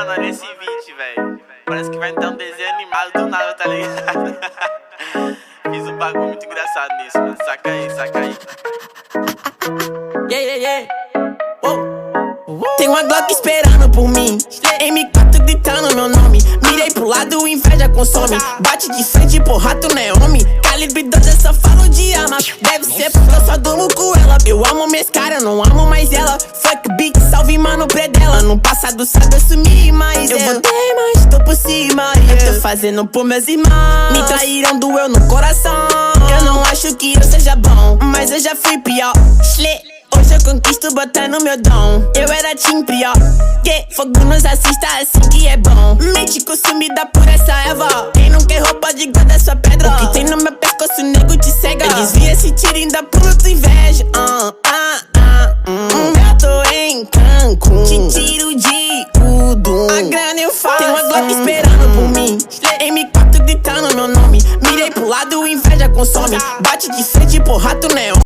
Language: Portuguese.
Mano, olha esse beat, velho. Parece que vai entrar um desenho animado do nada, tá ligado? Fiz um bagulho muito engraçado nisso, mano. Saca aí, saca aí. Yeah, yeah, yeah. Tem uma Glock esperando por mim, M4 gritando meu nome. Mirei pro lado, inveja consome. Bate de frente, porra, tu não é homem. Calibre 12, eu só falo de arma. Deve ser porque eu só durmo com ela. Eu amo minhas caras, não amo mais ela. Fuck big, salve mano predela. No passado sabe eu sumi, mas eu voltei, mas tô por cima. Eu tô fazendo por meus irmãos. Me traíram, doeu no coração. Eu não acho que eu seja bom, mas eu já fui pior. Hoje eu conquisto botando meu dom. Eu era team pior. Que fogo nos assista assim que é bom. Mente consumida por essa erva. Quem não quer roupa de guarda sua pedra. O que tem no meu pescoço, nego te cega. Eu desvia esse tiro e ainda pula tua inveja. Eu tô em Cancún, te tiro de tudo. A grana eu faço. Tem uma Glock esperando por mim, M4 gritando meu nome. Mirei pro lado, inveja consome. Bate de frente, porra, tu não é homem.